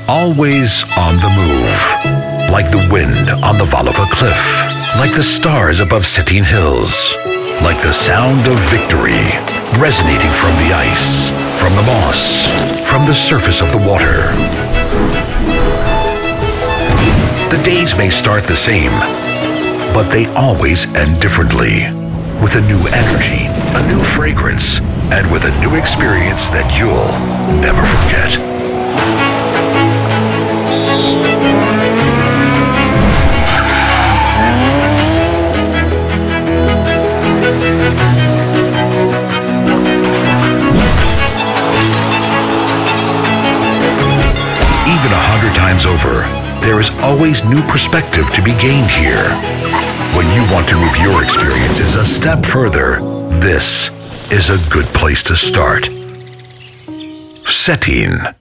always on the move. Like the wind on the Valova cliff. Like the stars above Vsetin hills. Like the sound of victory resonating from the ice, from the moss, from the surface of the water. The days may start the same, but they always end differently. With a new energy, a new fragrance, and with a new experience that you'll never forget. Even 100 times over, there is always new perspective to be gained here. When you want to move your experiences a step further, this is a good place to start. Vsetin.